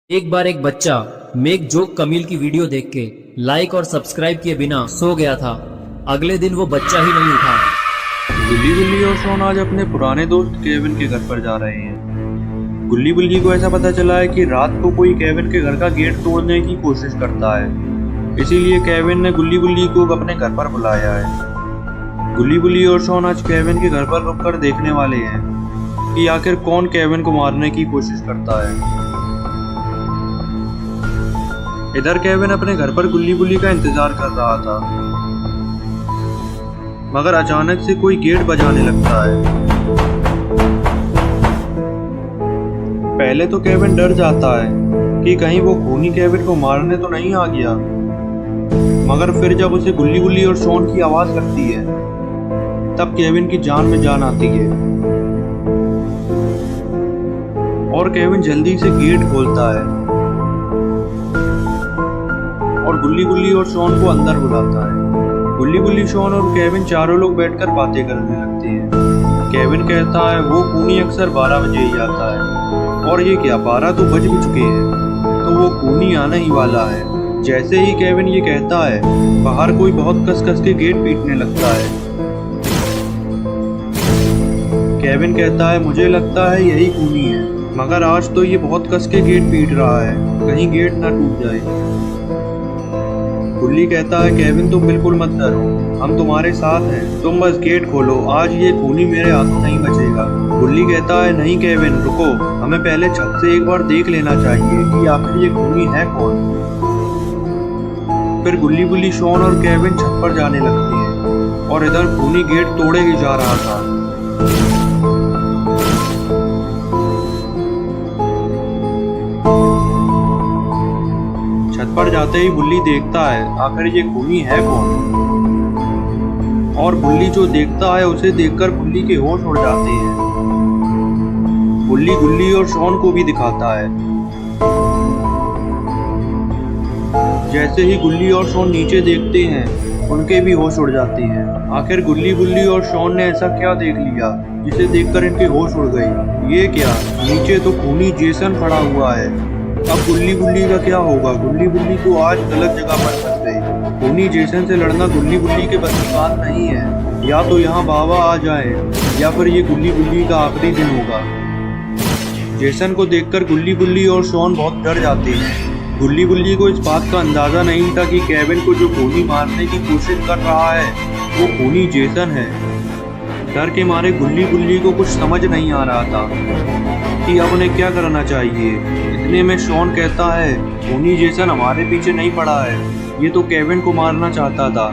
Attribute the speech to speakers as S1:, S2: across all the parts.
S1: एक बार एक बच्चा मेक जोक कमील की वीडियो देख के लाइक और सब्सक्राइब किए बिना सो गया था। अगले दिन वो बच्चा ही नहीं उठा।
S2: गुल्ली गुल्ली और शॉन आज अपने पुराने दोस्त केविन के घर पर जा रहे हैं। गुल्ली गुल्ली को ऐसा पता चला है कि रात को कोई केविन के घर का गेट तोड़ने की कोशिश करता है, इसीलिए केविन ने गुल्ली गुल्ली को अपने घर पर बुलाया है। गुल्ली गुल्ली और शॉन आज केविन के घर पर रुककर देखने वाले हैं कि आखिर कौन केविन को मारने की कोशिश करता है। इधर केविन अपने घर पर गुल्ली गुल्ली का इंतजार कर रहा था, मगर अचानक से कोई गेट बजाने लगता है। पहले तो केविन डर जाता है कि कहीं वो खूनी केविन को मारने तो नहीं आ गया, मगर फिर जब उसे गुल्ली गुल्ली और शॉन की आवाज लगती है तब केविन की जान में जान आती है और केविन जल्दी से गेट खोलता है और गुल्ली गुल्ली और शॉन को अंदर बुलाता है। गुल्ली गुल्ली, शॉन और केविन चारों लोग बैठकर बातें करने लगते हैं। केविन कहता है वो खूनी अक्सर 12 बजे ही आता है, और ये क्या 12 तो बज भी चुके हैं, तो वो खूनी आने ही वाला है। जैसे ही केविन ये कहता है बाहर कोई बहुत कस कस के गेट पीटने लगता है। केविन कहता है मुझे लगता है यही खूनी है, मगर आज तो ये बहुत कस के गेट पीट रहा है, कहीं गेट ना टूट जाए। गुल्ली कहता है केविन तुम बिल्कुल मत डरो, हम तुम्हारे साथ हैं, तुम बस गेट खोलो, आज ये खूनी मेरे हाथों नहीं बचेगा। गुल्ली कहता है नहीं केविन रुको, हमें पहले छत से एक बार देख लेना चाहिए कि आखिर ये खूनी है कौन। फिर गुल्ली गुल्ली, शॉन और केविन छत पर जाने लगते हैं और इधर खूनी गेट तोड़े ही जा रहा था। छत पर जाते ही गुल्ली देखता है आखिर ये खूनी है कौन, और गुल्ली जो देखता है उसे देखकर गुल्ली के होश उड़ जाते हैं। गुल्ली गुल्ली और शॉन को भी दिखाता है। जैसे ही गुल्ली और शॉन नीचे देखते हैं उनके भी होश उड़ जाते हैं। आखिर गुल्ली गुल्ली और शॉन ने ऐसा क्या देख लिया जिसे देखकर इनके होश उड़ गई। ये क्या, नीचे तो खूनी जेसन खड़ा हुआ है। अब गुल्ली गुल्ली का क्या होगा। गुल्ली गुल्ली को आज गलत जगह पर फंस गई। खूनी जेसन से लड़ना गुल्ली गुल्ली के बस की बात नहीं है। या तो यहाँ बाबा आ जाए या फिर ये गुल्ली गुल्ली का आखिरी दिन होगा। जेसन को देखकर गुल्ली गुल्ली और शॉन बहुत डर जाते हैं। गुल्ली गुल्ली को इस बात का अंदाजा नहीं था कि केविन को जो खूनी मारने की कोशिश कर रहा है वो खूनी जेसन है। डर के मारे गुल्ली गुल्ली को कुछ समझ नहीं आ रहा था कि अब उन्हें क्या करना चाहिए। इतने में शॉन कहता है खूनी जेसन हमारे पीछे नहीं पड़ा है, ये तो केविन को मारना चाहता था।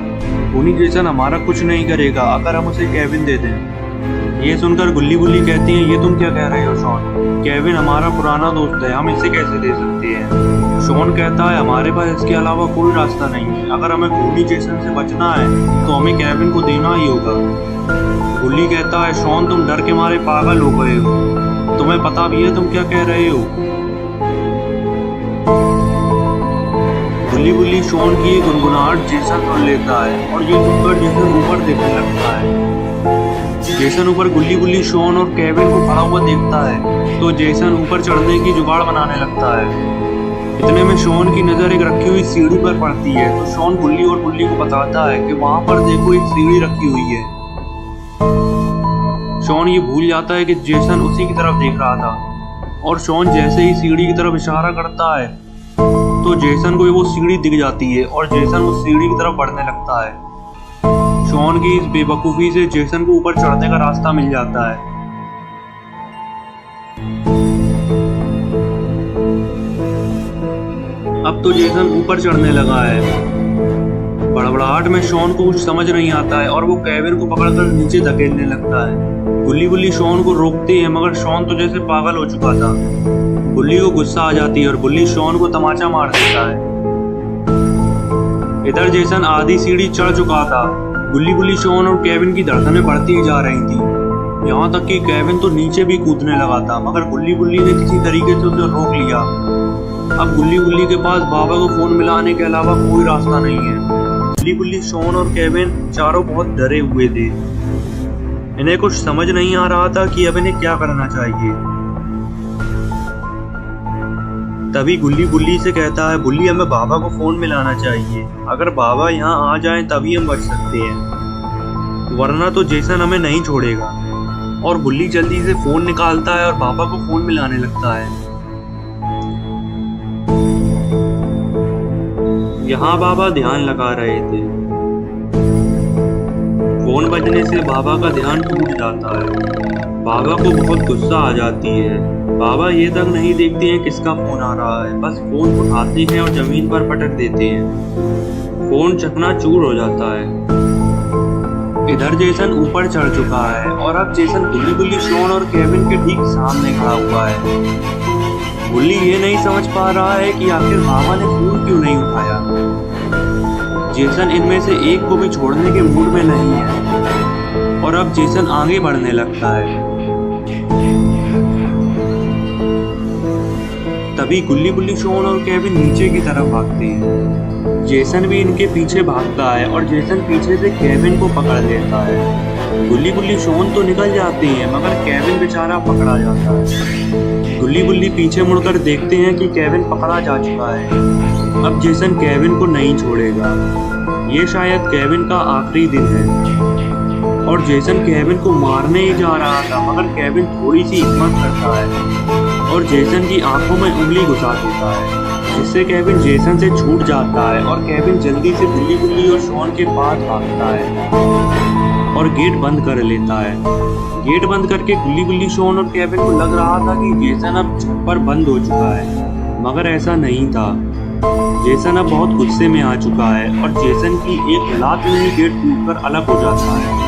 S2: खूनी जेसन हमारा कुछ नहीं करेगा अगर हम उसे केविन दे दें। ये सुनकर गुल्ली गुल्ली कहती है ये तुम क्या कह रहे हो शॉन, केविन हमारा पुराना दोस्त है, हम इसे कैसे दे सकते हैं। शॉन कहता है हमारे पास इसके अलावा कोई रास्ता नहीं है, अगर हमें खूनी जेसन से बचना है तो हमें केविन को देना ही होगा। गुल्ली कहता है शॉन तुम डर के मारे पागल हो गए हो, तुम्हें पता भी है तुम क्या कह रहे हो। गुल्ली गुल्ली शॉन की गुनगुनाहट जेसन सुन लेता है और ये सुनकर जेसन ऊपर देखने लगता है। जेसन ऊपर गुल्ली गुल्ली, शॉन और केविन को खड़ा हुआ देखता है तो जेसन ऊपर चढ़ने की जुगाड़ बनाने लगता है। इतने में शॉन की नजर एक रखी हुई सीढ़ी पर पड़ती है तो शॉन गुल्ली और गुल्ली को बताता है कि वहां पर देखो एक सीढ़ी रखी हुई है। शॉन ये भूल जाता है कि जेसन उसी की तरफ देख रहा था और शॉन जैसे ही सीढ़ी की तरफ इशारा करता है तो जेसन को वो सीढ़ी दिख जाती है और जेसन उस सीढ़ी की तरफ बढ़ने लगता है। शॉन की इस बेवकूफी से जेसन को ऊपर चढ़ने का रास्ता मिल जाता है। अब तो जेसन ऊपर चढ़ने लगा है। बड़बड़ाहट में शॉन को कुछ समझ नहीं आता है और वो केविन को पकड़कर नीचे धकेलने लगता है। गुल्ली गुल्ली शॉन को रोकती है मगर शॉन तो जैसे पागल हो चुका था। गुल्ली को गुस्सा आ जाती है और गुल्ली शॉन को तमाचा मार देता है। इधर जेसन आधी सीढ़ी चढ़ चुका था। गुल्ली गुल्ली, शॉन और केविन की धड़कनें बढ़ती ही जा रही थी, यहाँ तक कि केविन तो नीचे भी कूदने लगा था, मगर गुल्ली गुल्ली ने किसी तरीके से उसे रोक लिया। अब गुल्ली गुल्ली के पास बाबा को फोन मिलाने के अलावा कोई रास्ता नहीं है। गुल्ली गुल्ली, शॉन और केविन चारों बहुत डरे हुए थे। इन्हें कुछ समझ नहीं आ रहा था कि अब इन्हें क्या करना चाहिए। तभी गुल्ली बुल्ली से कहता है, बुल्ली हमें बाबा को फोन मिलाना चाहिए। अगर बाबा यहाँ आ जाएं तभी हम बच सकते हैं, वरना तो जेसन हमें नहीं छोड़ेगा। और बुल्ली जल्दी से फोन निकालता है और बाबा को फोन मिलाने लगता है। यहाँ बाबा ध्यान लगा रहे थे। फोन बजने से बाबा का ध्यान टूट जाता है। बाबा को बहुत गुस्सा आ जाती है। बाबा ये तक नहीं देखते हैं किसका फोन आ रहा है, बस फोन उठाते हैं और जमीन पर पटक देते हैं। फोन चकनाचूर हो जाता है। इधर जेसन ऊपर चढ़ चुका है और अब जेसन गुल्ली गुल्ली, शॉन और केविन के ठीक सामने खड़ा हुआ है। गुल्ली ये नहीं समझ पा रहा है कि आखिर बाबा ने फोन क्यों नहीं उठाया। जेसन इनमें से एक को भी छोड़ने के मूड में नहीं है और अब जेसन आगे बढ़ने लगता है। तभी गुल्ली गुल्ली, शॉन और केविन नीचे की तरफ भागते हैं। जेसन भी इनके पीछे भागता है और जेसन पीछे से केविन को पकड़ लेता है। गुल्ली गुल्ली, शॉन तो निकल जाते हैं मगर केविन बेचारा पकड़ा जाता है। गुल्ली गुल्ली पीछे मुड़कर देखते हैं कि केविन पकड़ा जा चुका है। अब जेसन केविन को नहीं छोड़ेगा। ये शायद केविन का आखिरी दिन है और जेसन केविन को मारने ही जा रहा था मगर केविन थोड़ी सी हिम्मत करता है और जेसन की आंखों में उंगली घुसा देता है, जिससे केविन जेसन से छूट जाता है और केविन जल्दी से गुल्ली गुल्ली और शॉन के पास भागता है और गेट बंद कर लेता है। गेट बंद करके गुल्ली गुल्ली, शॉन और केविन को लग रहा था कि जेसन अब छत पर बंद हो चुका है, मगर ऐसा नहीं था। जेसन अब बहुत गुस्से में आ चुका है और जेसन की एक लात में ही गेट टूटकर अलग हो जाता है।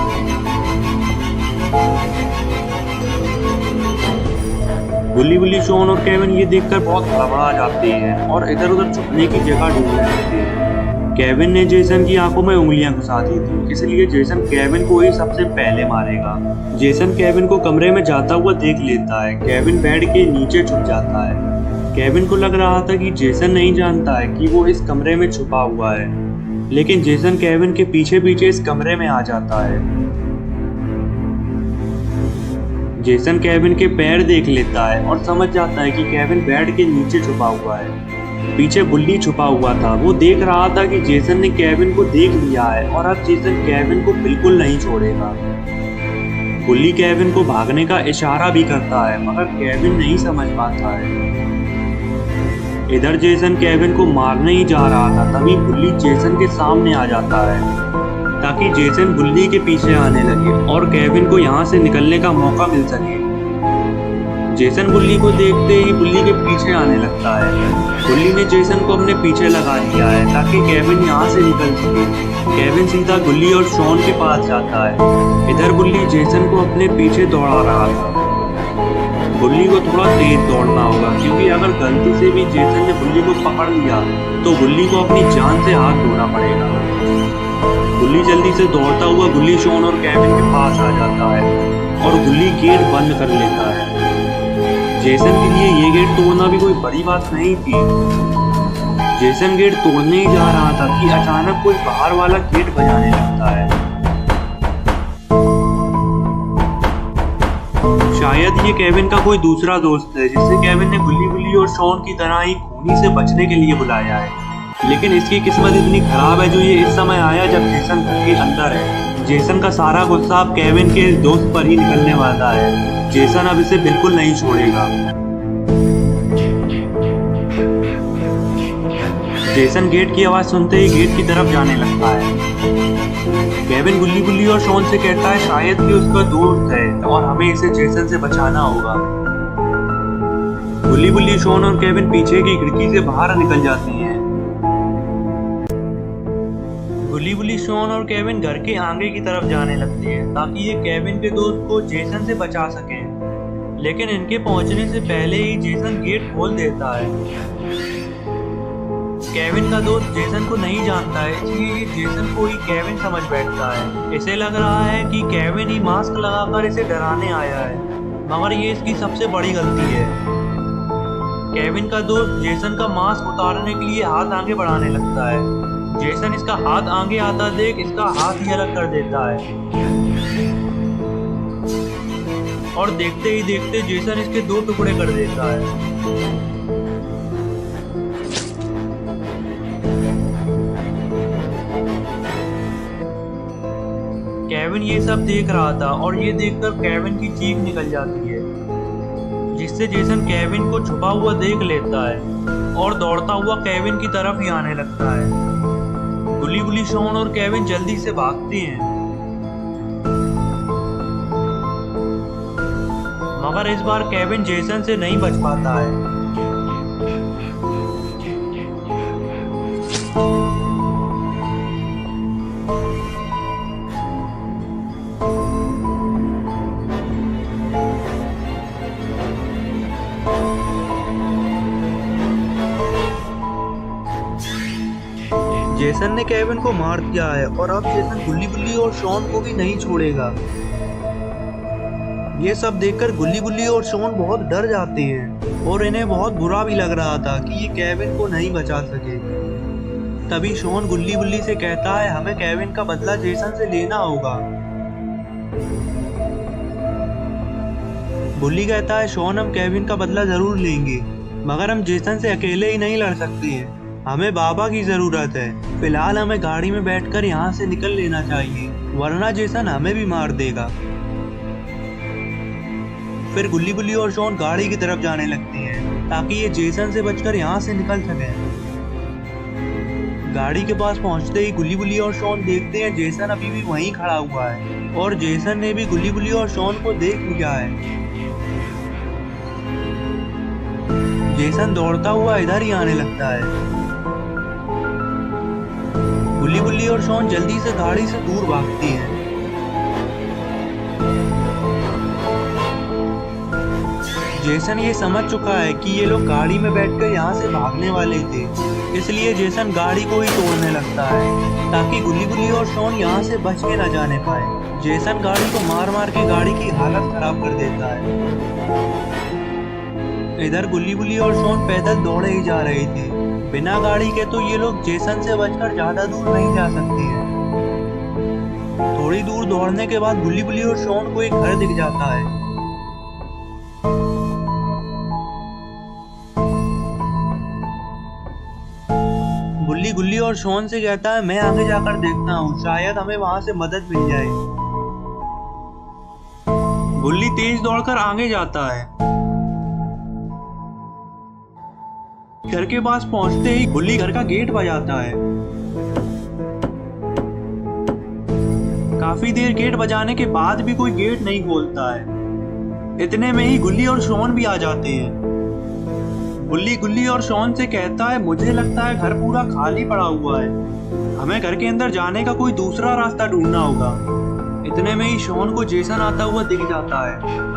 S2: गुल्ली गुल्ली, शॉन और केविन ये देखकर बहुत घबरा जाते हैं और इधर उधर छुपने की जगह ढूंढने लगते हैं। केविन ने जेसन की आंखों में उंगलियां घुसा दी थी, इसलिए जेसन केविन को ही सबसे पहले मारेगा। जेसन केविन को कमरे में जाता हुआ देख लेता है। केविन बेड के नीचे छुप जाता है। केविन को लग रहा था कि जेसन नहीं जानता है कि वो इस कमरे में छुपा हुआ है, लेकिन जेसन केविन के पीछे पीछे इस कमरे में आ जाता है। जेसन केविन के पैर देख लेता है और समझ जाता है कि केविन बेड के नीचे छुपा हुआ है। पीछे बुल्ली छुपा हुआ था। वो देख रहा था कि जेसन ने केविन को देख लिया है और अब जेसन केविन को बिल्कुल नहीं छोड़ेगा। बुल्ली केविन को भागने का इशारा भी करता है मगर केविन नहीं समझ पाता है। इधर जेसन केविन को मारने ही जा रहा था, तभी बुल्ली जेसन के सामने आ जाता है ताकि जेसन बुल्ली के पीछे आने लगे और केविन को यहाँ से निकलने का मौका मिल सके। जेसन बुल्ली को देखते ही बुल्ली के पीछे आने लगता है। बुल्ली ने जेसन को अपने पीछे लगा लिया है ताकि केविन यहाँ से निकल सके। केविन सीधा गुल्ली और शॉन के पास जाता है। इधर बुल्ली जेसन को अपने पीछे दौड़ा रहा था। बुल्ली को थोड़ा तेज दौड़ना होगा क्योंकि अगर गलती से भी जेसन ने बुल्ली को पकड़ लिया तो बुल्ली को अपनी जान से हाथ धोना पड़ेगा। बुल्ली जल्दी से दौड़ता हुआ गुल्ली, शॉन और केविन के पास आ जाता है और गुल्ली गेट बंद कर लेता है। जेसन के लिए ये गेट तोड़ना भी कोई बड़ी बात नहीं थी। जेसन गेट तोड़ने ही जा रहा था कि अचानक कोई बाहर वाला गेट बजाने लगता है। शायद ये केविन का कोई दूसरा दोस्त है जिसे केविन ने गुल्ली गुल्ली और शॉन की तरह ही खूनी से बचने के लिए बुलाया है। लेकिन इसकी किस्मत इतनी खराब है जो ये इस समय आया जब जेसन घर के अंदर है। जेसन का सारा गुस्सा अब केविन के दोस्त पर ही निकलने वाला है। जेसन अब इसे बिल्कुल नहीं छोड़ेगा। जेसन गेट की आवाज सुनते ही गेट की तरफ जाने लगता है। केविन गुल्ली गुल्ली और शॉन से कहता है शायद कि उसका दोस्त है और हमें इसे जेसन से बचाना होगा। गुल्ली गुल्ली, शॉन और केविन पीछे की खिड़की से बाहर निकल जाते हैं। गुल्ली गुल्ली, शॉन और केविन घर के आगे की तरफ जाने लगते हैं ताकि ये केविन के दोस्त को जेसन से बचा सकें। लेकिन इनके पहुंचने से पहले ही जेसन गेट खोल देता है। केविन का दोस्त जेसन को नहीं जानता है, इसलिए ये जेसन को ही केविन समझ बैठता है। इसे लग रहा है कि केविन ही मास्क लगाकर इसे डराने आया है, मगर ये इसकी सबसे बड़ी गलती है। केविन का दोस्त जेसन का मास्क उतारने के लिए हाथ आगे बढ़ाने लगता है। जेसन इसका हाथ आगे आता देख इसका हाथ ही अलग कर देता है और देखते ही देखते जेसन इसके दो टुकड़े कर देता है। केविन ये सब देख रहा था और ये देखकर केविन की चीख निकल जाती है, जिससे जेसन केविन को छुपा हुआ देख लेता है और दौड़ता हुआ केविन की तरफ ही आने लगता है। गुल्ली गुल्ली, शॉन और केविन जल्दी से भागते हैं, मगर इस बार केविन जेसन से नहीं बच पाता है। जेसन ने केविन को मार दिया है और अब जेसन गुल्ली गुल्ली और शॉन को भी नहीं छोड़ेगा। ये सब देखकर गुल्ली गुल्ली और शॉन बहुत डर जाते हैं और इन्हें बहुत बुरा भी लग रहा था कि ये केविन को नहीं बचा सके। तभी शॉन गुल्ली गुल्ली से कहता है, हमें केविन का बदला जेसन से लेना होगा। गुल्ली कहता है, शॉन हम केविन का बदला जरूर लेंगे, मगर हम जेसन से अकेले ही नहीं लड़ सकते हैं, हमें बाबा की जरूरत है। फिलहाल हमें गाड़ी में बैठकर यहाँ से निकल लेना चाहिए, वरना जेसन हमें भी मार देगा। फिर गुल्ली गुल्ली और शॉन गाड़ी की तरफ जाने लगते हैं ताकि ये जेसन से बचकर यहाँ से निकल सके। गाड़ी के पास पहुंचते ही गुल्ली गुल्ली और शॉन देखते हैं जेसन अभी भी वहीं खड़ा हुआ है और जेसन ने भी गुल्ली गुल्ली और शॉन को देख लिया है। जेसन दौड़ता हुआ इधर ही आने लगता है। गुल्ली गुल्ली और शॉन जल्दी से गाड़ी से दूर भागती हैं। जेसन ये समझ चुका है कि ये लोग गाड़ी में बैठकर यहाँ से भागने वाले थे, इसलिए जेसन गाड़ी को ही तोड़ने लगता है ताकि गुल्ली गुल्ली और शॉन यहाँ से बच के न जाने पाए। जेसन गाड़ी को मार मार के गाड़ी की हालत खराब कर देता है। इधर गुल्ली गुल्ली और शॉन पैदल दौड़े ही जा रहे थे। बिना गाड़ी के तो ये लोग जेसन से बचकर ज्यादा दूर नहीं जा सकते हैं। थोड़ी दूर दौड़ने के बाद गुल्ली गुल्ली और शॉन को एक घर दिख जाता है। गुल्ली गुल्ली और शॉन से कहता है, मैं आगे जाकर देखता हूँ, शायद हमें वहां से मदद मिल जाए। गुल्ली तेज दौड़कर आगे जाता है। घर के पास पहुंचते ही गुल्ली घर का गेट बजाता है। काफी देर गेट बजाने के बाद भी कोई गेट नहीं खोलता है। इतने में ही गुल्ली और शॉन भी आ जाते हैं। गुल्ली गुल्ली और शॉन से कहता है, मुझे लगता है घर पूरा खाली पड़ा हुआ है, हमें घर के अंदर जाने का कोई दूसरा रास्ता ढूंढना होगा। इतने में ही शॉन को जेसन आता हुआ दिख जाता है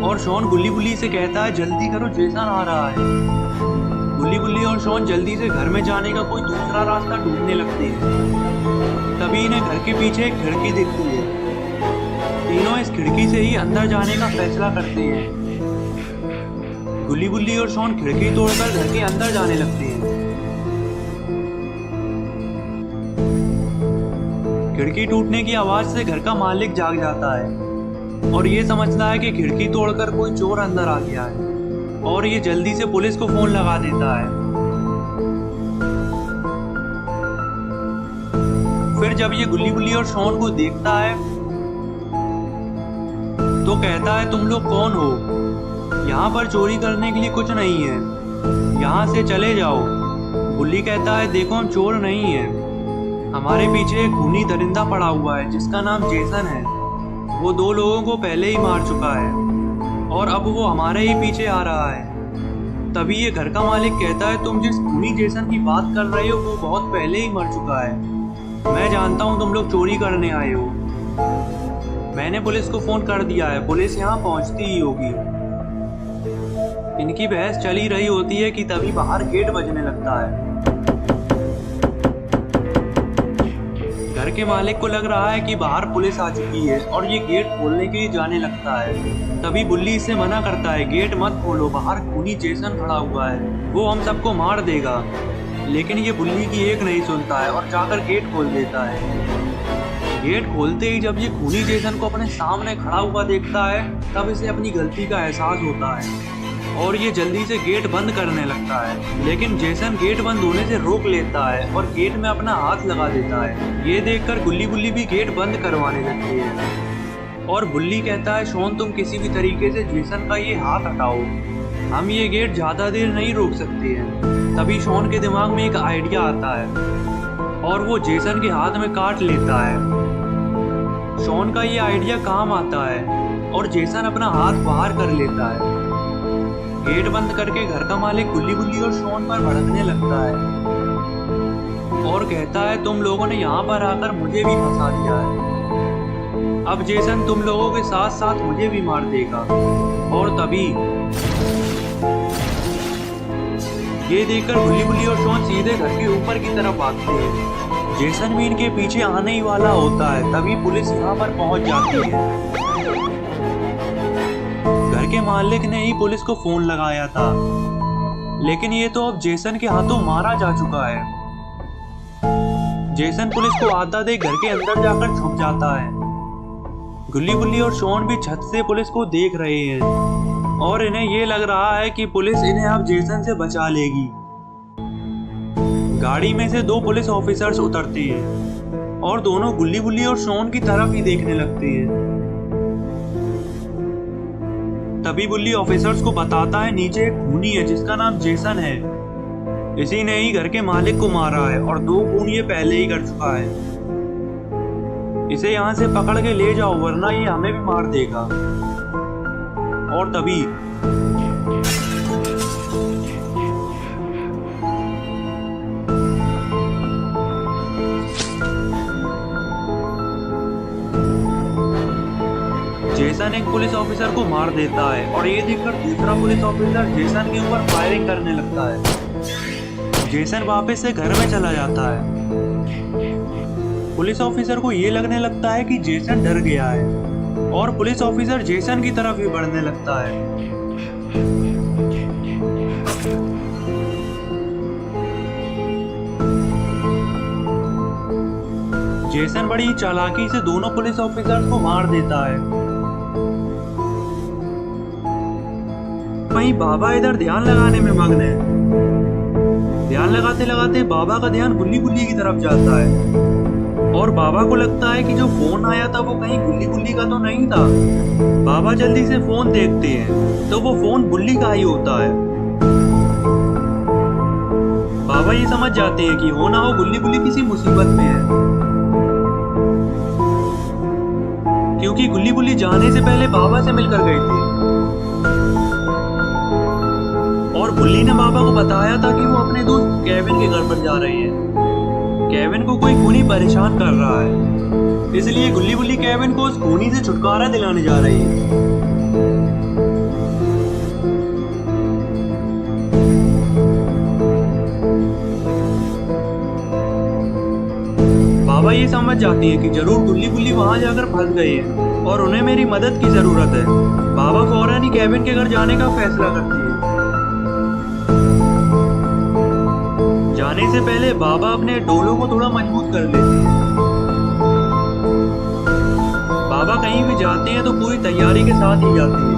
S2: और शॉन गुल्ली गुल्ली से कहता है, जल्दी करो, जेसन आ रहा है। गुल्ली गुल्ली और शॉन जल्दी से घर में जाने का कोई दूसरा रास्ता ढूंढने लगते हैं। तभी इन्हें घर के पीछे एक खिड़की दिखती है। तीनों इस खिड़की से ही अंदर जाने का फैसला करते हैं। गुल्ली गुल्ली और शॉन खिड़की तोड़कर घर के अंदर जाने लगते हैं। खिड़की टूटने की आवाज से घर का मालिक जाग जाता है और ये समझता है कि खिड़की तोड़कर कोई चोर अंदर आ गया है और ये जल्दी से पुलिस को फोन लगा देता है। फिर जब ये गुल्ली गुल्ली और शॉन को देखता है तो कहता है, तुम लोग कौन हो? यहाँ पर चोरी करने के लिए कुछ नहीं है, यहाँ से चले जाओ। गुल्ली कहता है, देखो हम चोर नहीं हैं, हमारे पीछे एक खूनी दरिंदा पड़ा हुआ है जिसका नाम जेसन है। वो 2 लोगों को पहले ही मार चुका है और अब वो हमारे ही पीछे आ रहा है। तभी ये घर का मालिक कहता है, तुम जिस खूनी जेसन की बात कर रहे हो वो बहुत पहले ही मर चुका है। मैं जानता हूँ तुम लोग चोरी करने आए हो। मैंने पुलिस को फोन कर दिया है, पुलिस यहाँ पहुँचती ही होगी। इनकी बहस चली रही होती है कि तभी बाहर गेट बजने लगता है। घर के मालिक को लग रहा है कि बाहर पुलिस आ चुकी है और ये गेट खोलने के लिए जाने लगता है। तभी बुल्ली इसे मना करता है, गेट मत खोलो, बाहर खूनी जेसन खड़ा हुआ है, वो हम सबको मार देगा। लेकिन ये बुल्ली की एक नहीं सुनता है और जाकर गेट खोल देता है। गेट खोलते ही जब ये खूनी जेसन को अपने सामने खड़ा हुआ देखता है तब इसे अपनी गलती का एहसास होता है और ये जल्दी से गेट बंद करने लगता है, लेकिन जेसन गेट बंद होने से रोक लेता है और गेट में अपना हाथ लगा देता है। ये देखकर गुल्ली बुल्ली भी गेट बंद करवाने लगती है और बुल्ली कहता है, शॉन तुम किसी भी तरीके से जेसन का ये हाथ हटाओ, हम ये गेट ज्यादा देर नहीं रोक सकते हैं। तभी शॉन के दिमाग में एक आइडिया आता है और वो जेसन के हाथ में काट लेता है। शॉन का ये आइडिया काम आता है और जेसन अपना हाथ बाहर कर लेता है। गेट बंद करके घर का मालिक गुल्ली बुल्ली और शॉन पर भड़कने लगता है और कहता है, तुम लोगों ने यहाँ पर आकर मुझे भी फंसा दिया है, अब जेसन तुम लोगों के साथ साथ मुझे भी मार देगा। और तभी ये देखकर गुल्ली बुल्ली और शॉन सीधे घर के ऊपर की तरफ भागते हैं। जेसन भी इनके पीछे आने ही वाला होता है, तभी पुलिस यहाँ पर पहुंच जाती है। घर के मालिक ने ही पुलिस को फोन लगाया था, लेकिन ये तो अब जेसन के हाथों मारा जा चुका है। जेसन पुलिस को आता देख घर के अंदर जाकर छुप जाता है। गुल्ली बुल्ली और शॉन भी छत से पुलिस को देख रहे हैं और इन्हें ये लग रहा है कि पुलिस इन्हें अब जेसन से बचा लेगी। गाड़ी में से 2 पुलिस ऑफिसर्स उतरते हैं और दोनों गुल्ली बुल्ली और शॉन की तरफ ही देखने लगते हैं। तभी बुल्ली ऑफिसर्स को बताता है, नीचे एक खूनी है जिसका नाम जेसन है, इसी ने ही घर के मालिक को मारा है और 2 खून ये पहले ही कर चुका है, इसे यहाँ से पकड़ के ले जाओ वरना ये हमें भी मार देगा। और तभी जेसन एक पुलिस ऑफिसर को मार देता है और ये देखकर दूसरा पुलिस ऑफिसर जेसन के ऊपर फायरिंग करने लगता है। जेसन वापस से घर में चला जाता है। पुलिस ऑफिसर को ये लगने लगता है कि जेसन डर गया है और पुलिस ऑफिसर जेसन की तरफ ही बढ़ने लगता है। जेसन बड़ी चालाकी से दोनों पुलिस ऑफिसर्स को मार देता है। वहीं बाबा इधर ध्यान लगाने में मग्न है। ध्यान लगाते लगाते बाबा का ध्यान गुल्ली बुल्ली की तरफ जाता है और बाबा को लगता है कि जो फोन आया था वो कहीं गुल्ली बुल्ली का तो नहीं था। बाबा जल्दी से फोन देखते हैं तो वो फोन बुल्ली का ही होता है। बाबा ये समझ जाते हैं कि हो ना हो गुल्ली बुल्ली किसी मुसीबत में है, क्योंकि गुल्ली बुल्ली जाने से पहले बाबा से मिलकर गई थी और बुल्ली ने बाबा को बताया था कि वो अपने दोस्त केविन के घर पर जा रही है। केविन को कोई खूनी परेशान कर रहा है, इसलिए गुल्ली बुल्ली केविन को उस खूनी से छुटकारा दिलाने जा रही है। बाबा ये समझ जाती है कि जरूर गुल्ली बुल्ली वहां जाकर फंस गई है और उन्हें मेरी मदद की जरूरत है। बाबा फौरन ही केविन के घर जाने का फैसला करती है। जाने से पहले बाबा अपने डोलों को थोड़ा मजबूत कर लेते हैं। बाबा कहीं भी जाते हैं तो पूरी तैयारी के साथ ही जाते हैं।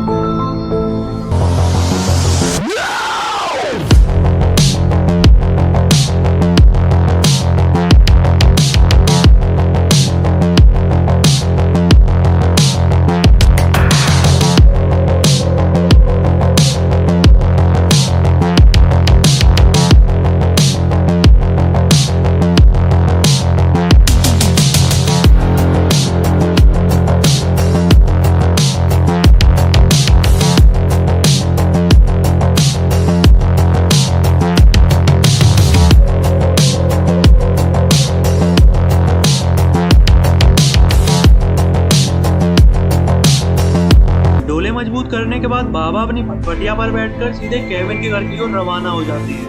S2: मजबूत करने के बाद बाबा अपनी फटफटिया पर बैठकर सीधे केविन के घर की ओर रवाना हो जाती है।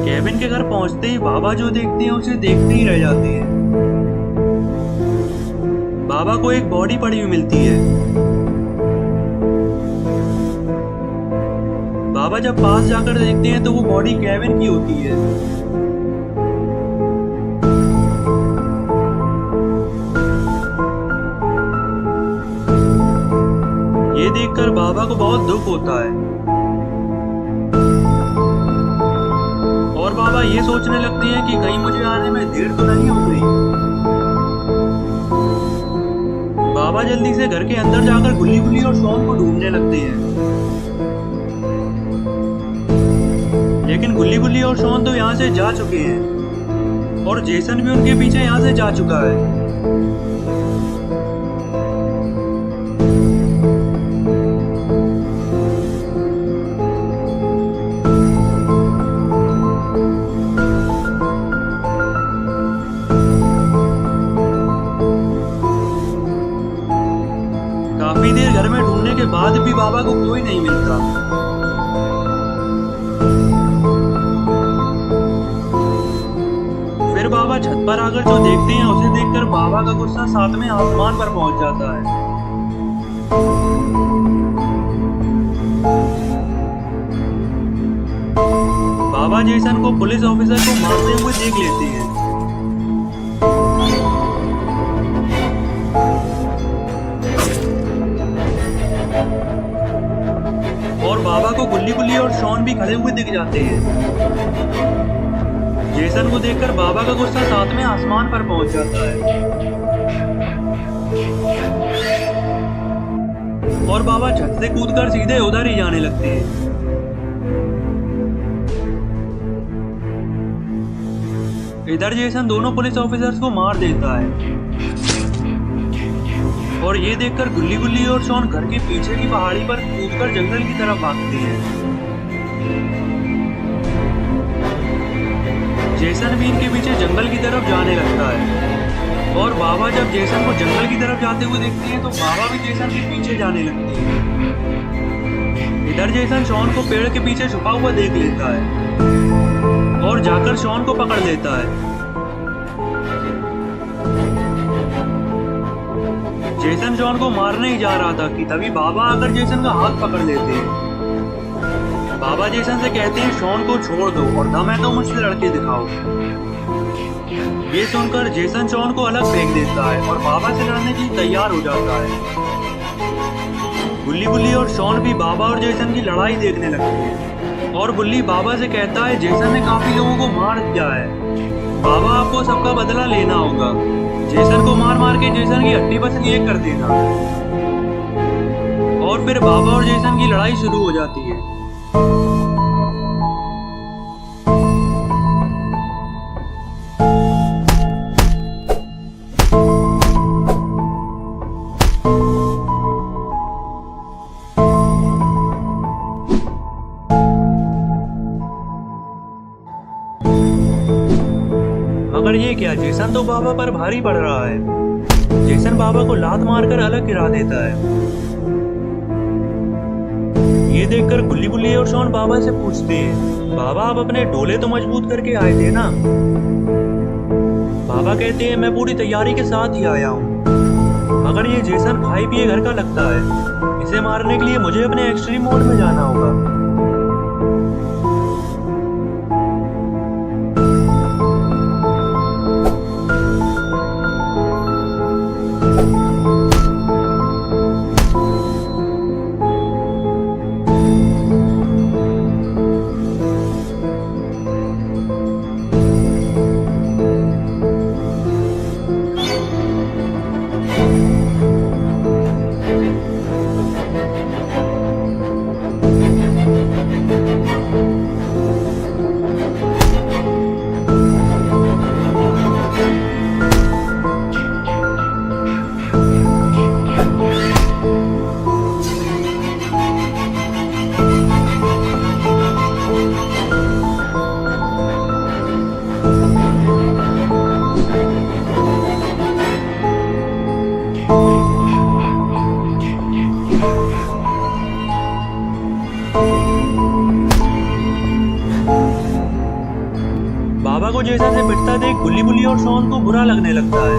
S2: केविन के घर पहुंचते ही बाबा जो देखते हैं उसे देखते ही रह जाते हैं। बाबा को एक बॉडी पड़ी हुई मिलती है। बाबा जब पास जाकर देखते हैं तो वो बॉडी केविन की होती है। देखकर बाबा को बहुत दुख होता है और बाबा ये सोचने लगते हैं कि कहीं मुझे आने में देर तो नहीं हो गई। बाबा जल्दी से घर के अंदर जाकर गुल्ली गुल्ली और शॉन को ढूंढने लगते हैं, लेकिन गुल्ली गुल्ली और शॉन तो यहाँ से जा चुके हैं और जेसन भी उनके पीछे यहाँ से जा चुका है। काफी देर घर में ढूंढने के बाद भी बाबा को कोई नहीं मिलता। फिर बाबा छत पर आकर जो देखते हैं उसे देखकर बाबा का गुस्सा सातवें आसमान पर पहुंच जाता है। बाबा जेसन को पुलिस ऑफिसर को मारते हुए देख लेते हैं। और बाबा को गुल्ली गुल्ली और शॉन भी खड़े हुए दिख जाते हैं। जेसन को देखकर बाबा का गुस्सा सातवें आसमान पर पहुंच जाता है और बाबा छत से कूदकर सीधे उधर ही जाने लगते हैं। इधर जेसन दोनों पुलिस ऑफिसर्स को मार देता है और ये देखकर गुल्ली गुल्ली और शॉन घर के पीछे की पहाड़ी पर कूदकर जंगल की तरफ भागते हैं। जेसन भी इनके पीछे जंगल की तरफ जाने लगता है और बाबा जब जेसन को जंगल की तरफ जाते हुए देखते हैं तो बाबा भी जेसन के पीछे जाने लगते हैं। इधर जेसन शॉन को पेड़ के पीछे छुपा हुआ देख लेता है और जाकर शॉन को पकड़ लेता है। जेसन शॉन को मारने ही जा रहा था कि तभी बाबा आकर जेसन का हाथ पकड़ लेते हैं। बाबा जेसन से कहते हैं शॉन को छोड़ दो और दम है तो मुझसे लड़के दिखाओ। ये सुनकर जेसन शॉन को अलग फेंक देता है और बाबा से लड़ने के लिए तैयार हो जाता है। गुल्ली गुल्ली और शॉन भी बाबा और जेसन की लड़ाई देखने लगते हैं और गुल्ली बाबा से कहता है जेसन ने काफी लोगों को मार दिया है, बाबा आपको सबका बदला लेना होगा। जेसन को मार मार के जेसन की हड्डी बस एक कर देना। और फिर बाबा और जेसन की लड़ाई शुरू हो जाती है। मगर ये क्या, जेसन तो बाबा पर भारी पड़ रहा है। जेसन बाबा को लात मारकर अलग गिरा देता है। ये देखकर गुल्ली गुल्ली और शॉन बाबा से पूछते हैं, बाबा आप अपने डोले तो मजबूत करके आए थे ना? बाबा कहते हैं मैं पूरी तैयारी के साथ ही आया हूँ, मगर ये जेसन खाई पिए घर का लगता है। इसे मारने के लिए मुझे अपने एक्सट्रीम मोड में जाना होगा। बाबा को जेसन से पिटता देख गुल्ली गुल्ली और शॉन को बुरा लगने लगता है।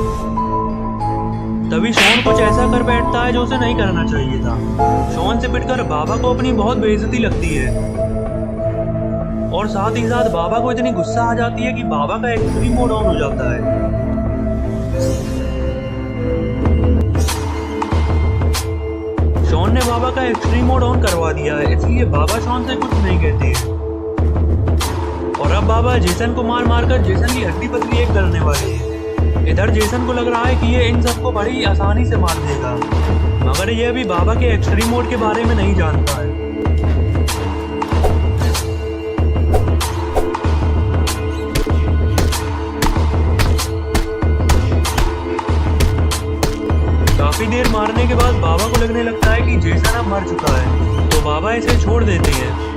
S2: तभी शॉन कुछ ऐसा कर बैठता है जो उसे नहीं करना चाहिए था। शॉन से पिटकर बाबा को अपनी बहुत बेइज्जती लगती है और साथ ही साथ बाबा को इतनी गुस्सा आ जाती है कि बाबा का एक्सट्रीम मोड ऑन हो जाता है। शॉन शॉन ने बाबा का एक्सट्रीम मोड ऑन करवा दिया है, इसलिए बाबा शॉन से कुछ नहीं कहते हैं। और अब बाबा जेसन को मार मार कर जेसन की हड्डी पसली एक करने वाले हैं। इधर जेसन को लग रहा है कि ये इन सबको बड़ी आसानी से मार देगा, मगर ये अभी बाबा के एक्सट्रीम मोड के बारे में नहीं जानता है। काफी देर मारने के बाद बाबा को लगने लगता है कि जेसन अब मर चुका है, तो बाबा इसे छोड़ देते हैं।